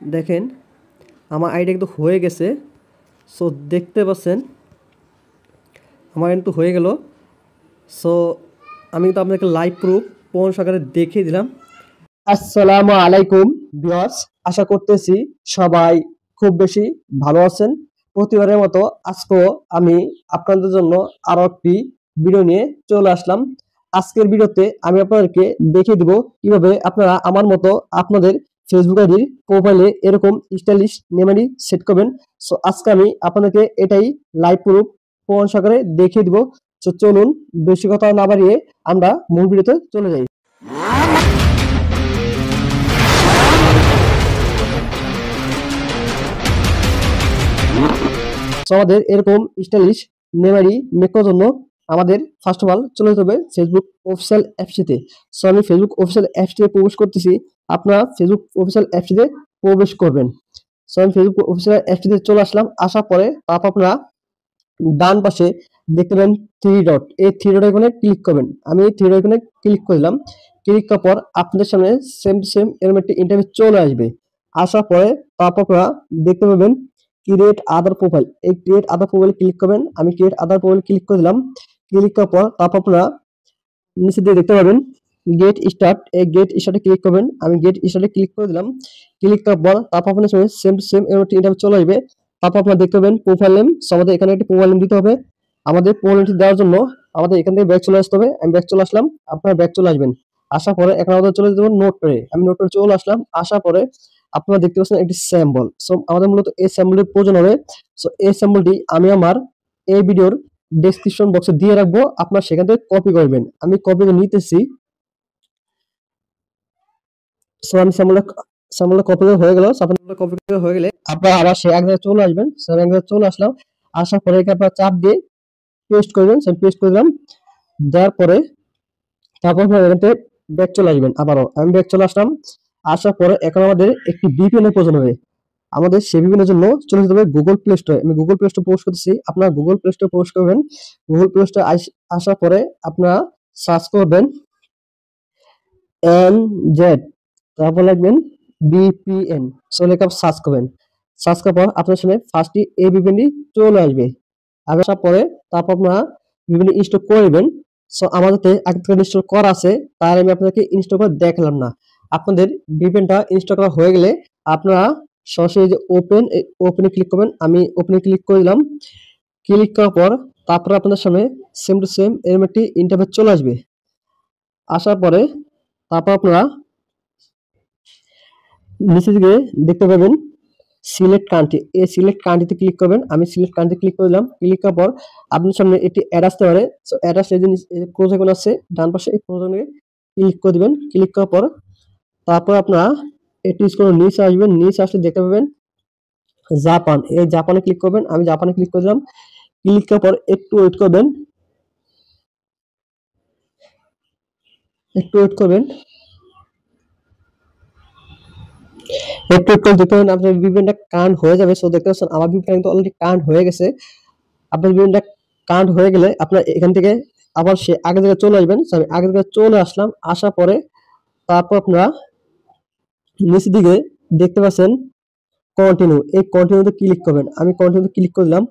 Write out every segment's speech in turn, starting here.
দেখেন আমার আইডি কিন্তু হয়ে গেছে। সো দেখতে পাচ্ছেন আমার কিন্তু হয়ে গেল। সো আমি কিন্তু আপনাদেরকে লাইভ প্রুফ প্রমাণ সহকারে দেখিয়ে দিলাম। আসসালামু আলাইকুম ভিউয়ার্স, আশা করতেছি সবাই খুব বেশি ভালো আছেন। প্রতিবারের মতো আজকেও আমি আপনাদের জন্য আরো একটি ভিডিও নিয়ে চলে আসলাম। আজকের ভিডিওতে আমি আপনাদেরকে দেখিয়ে দিব কিভাবে আপনারা আমার মতো আপনাদের ফেসবুক আইডির প্রোফাইলে এরকম স্টাইলিশ নেম আইডি সেট করবেন। সো আজকে আমি আপনাদেরকে এটাই লাইভ প্রুফ প্রমাণ সহকারে দেখিয়ে দিব। সো চলুন বেশি কথা না বাড়িয়ে আমরা মূল ভিডিওতে চলে যাই। সো আমাদের এরকম স্টাইলিশ নেম আইডি মেক করার জন্য আমাদের ফার্স্ট অফ অল চলে যেতে হবে ফেসবুক অফিসিয়াল অ্যাপসটিতে। সো আমি ফেসবুক অফিসিয়াল অ্যাপসটিতে প্রবেশ করতেছি, আপনারা ফেসবুক অফিসিয়াল অ্যাপসটিতে প্রবেশ করবেন। সো আমি ফেসবুক অফিসিয়াল অ্যাপসটিতে চলে আসলাম। আসার পরে তারপর আপনারা ডান পাশে দেখতে পাবেন থ্রি ডট, এই থ্রি ডট আইকনে ক্লিক করবেন। আমি এই থ্রি ডট আইকনে ক্লিক করলাম। ক্লিক করার পর আপনাদের সামনে সেম টু সেম এরকম একটি ইন্টারভিউ চলে আসবে। আসার পরে তারপর আপনারা দেখতে পাবেন ক্রিয়েট আদার প্রোফাইল, এই ক্রিয়েট আদার প্রোফাইল ক্লিক করবেন। আমি ক্রিয়েট আদার প্রোফাইল ক্লিক করে দিলাম। ক্লিক করার পর তারপর আপনারা নিচে দিয়ে দেখতে পাবেন গেট স্টার্ট, এই গেট স্টার্টে ক্লিক করবেন। আমি গেট স্টার্টে ক্লিক করে দিলাম। ক্লিক করার পর তারপর আপনার সামনে সেম টু সেম এরকম একটি ইন্টারভিউ চলে আসবে। তারপর আপনারা দেখতে পাবেন প্রোফাইল নেম। সো আমাদের এখানে একটি প্রোফাইল নেম দিতে হবে। আমাদের প্রোফাইল নেমটি দেওয়ার জন্য আমাদের এখান থেকে ব্যাক চলে আসতে হবে। আমি ব্যাক চলে আসলাম, আপনারা ব্যাক চলে আসবেন। আসার পরে এখন আমাদের চলে যেতে হবে নোট প্যাডে। আমি নোট প্যাডে চলে আসলাম। আসার পরে আপনারা দেখতে পাচ্ছেন একটি স্যাম্পল। সো আমাদের মূলত এই স্যাম্পলের প্রয়োজন হবে। সো এই স্যাম্পলটি আমি আমার এই ভিডিওর ডেসক্রিপশন বক্সে দিয়ে রাখবো, আপনারা সেখান থেকে কপি করবেন। আমি কপি করে নিতেছি। সো আমি স্যাম্পলটা কপি হয়ে গেল। স্যাম্পলটা কপি হয়ে গেলে আপনারা আবার সে এক জায়গায় চলে আসবেন। সে এক জায়গায় চলে আসলাম। আসার পরে এখানে আপনারা চাপ দিয়ে পেস্ট করবেন। সে পেস্ট করে দিলাম। দেওয়ার পরে তারপর আপনারা এখান থেকে ব্যাক চলে আসবেন। আবারও আমি ব্যাক চলে আসলাম। আসার পরে এখন আমাদের একটি VPN এর প্রয়োজন হবে। আমাদের সেই VPN এর জন্য চলে যেতে হবে গুগল প্লে স্টোরে। আমি গুগল প্লে স্টোরে প্রবেশ করতেছি, আপনারা গুগল প্লে স্টোরে প্রবেশ করবেন। গুগল প্লে স্টোরে আসার পরে আপনারা সার্চ করবেন NZ, তারপর লিখবেন VPN। সো লেখা সার্চ করবেন। সার্চ করার পর আপনার সামনে ফার্স্টই এই VPNটি চলে আসবে। আসার পরে তারপর আপনারা VPN ইনস্টল করবেন। সো আমাদের আগে থেকে ইনস্টল করা আছে, তাই আমি আপনাদেরকে ইনস্টল করে দেখালাম না। আপনাদের VPNটা ইনস্টল করা হয়ে গেলে আপনারা সরাসরি যে ওপেনে ক্লিক করবেন। আমি ওপেনে ক্লিক করে দিলাম। ক্লিক করার পর তারপর আপনাদের সামনে সেম টু সেম এরকম একটি ইন্টারফেস চলে আসবে। আসার পরে তারপর আপনারা নিচে দিকে দেখতে পাবেন সিলেক্ট কান্ট্রি, এই সিলেক্ট কান্ট্রিতে ক্লিক করবেন। আমি সিলেক্ট কান্ট্রি ক্লিক করে দিলাম। ক্লিক করার পর আপনার সামনে একটি অ্যাড আসতে পারে। সো অ্যাড আসলে যে ক্রস আইকন আছে ডান পাশে, এই ক্রস আইকনে ক্লিক করে দিবেন। ক্লিক করার পর তারপর আপনারা একটু স্ক্রল নিচে আসবেন। নিচে আসলে দেখতে পাবেন জাপান, এই জাপানে ক্লিক করবেন। আমি জাপানে ক্লিক করে দিলাম। ক্লিক করার পর একটু ওয়েট করবেন, একটু ওয়েট করবেন। একটু একটু দেখতে পাবেন আপনার VPNটা কানেক্ট হয়ে যাবে। সো দেখতে পাচ্ছেন আমার VPN কিন্তু অলরেডি কানেক্ট হয়ে গেছে। আপনার VPNটা কানেক্ট হয়ে গেলে আপনার এখান থেকে আবার সে আগের জায়গায় চলে আসবেন। সো আমি আগের জায়গায় চলে আসলাম। আসার পরে তারপর আপনারা নিচের দিকে দেখতে পাচ্ছেন কন্টিনিউ, এই কন্টিনিউতে ক্লিক করবেন। আমি কন্টিনিউতে ক্লিক করলাম।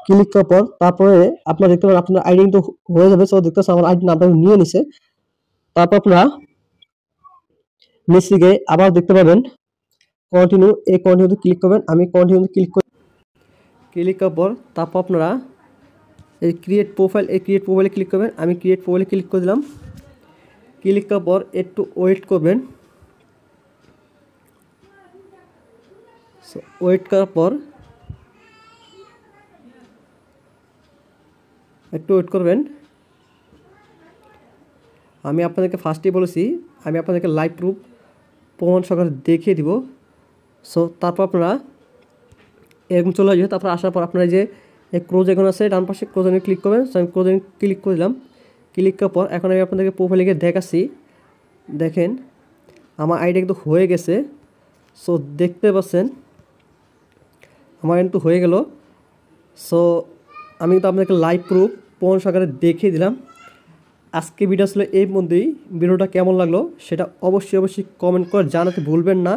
ক্লিক করার পর তারপরে আপনারা দেখতে পাবেন আপনার আইডি কিন্তু হয়ে যাবে। সো দেখতে পাচ্ছেন আমার আইডি নামটা নিয়ে নিছে। তারপর আপনারা নিচের দিকে আবার দেখতে পাবেন কন্টিনিউ, এই কন্টিনিউতে ক্লিক করবেন। আমি কন্টিনিউতে ক্লিক করার পর তারপর আপনারা এই ক্রিয়েট প্রোফাইল, এই ক্রিয়েট প্রোফাইলে ক্লিক করবেন। আমি ক্রিয়েট প্রোফাইলে ক্লিক করে দিলাম। ক্লিক করার পর একটু ওয়েট করবেন। ওয়েট করার পর একটু ওয়েট করবেন। আমি আপনাদেরকে ফার্স্টেই বলেছি আমি আপনাদেরকে লাইভ প্রুফ প্রমাণ সহকারে দেখিয়ে দিব। সো তারপর আপনারা এরকম চলে আসবে। তারপর আসার পর আপনারা যে ক্রোজ আইকন আছে ডান পাশে, ক্রোজ আইকনে ক্লিক করবেন। সো আমি ক্রোজ আইকনে ক্লিক করে দিলাম। ক্লিক করার পর এখন আমি আপনাদেরকে প্রোফাইলে গিয়ে দেখাচ্ছি। দেখেন আমার আইডি কিন্তু হয়ে গেছে। সো দেখতে পাচ্ছেন আমার কিন্তু হয়ে গেল। সো আমি কিন্তু আপনাদেরকে লাইভ প্রুফ প্রমাণ সহকারে দেখিয়ে দিলাম। আজকে ভিডিও আসলে এই মধ্যেই। ভিডিওটা কেমন লাগলো সেটা অবশ্যই কমেন্ট করে জানাতে ভুলবেন না।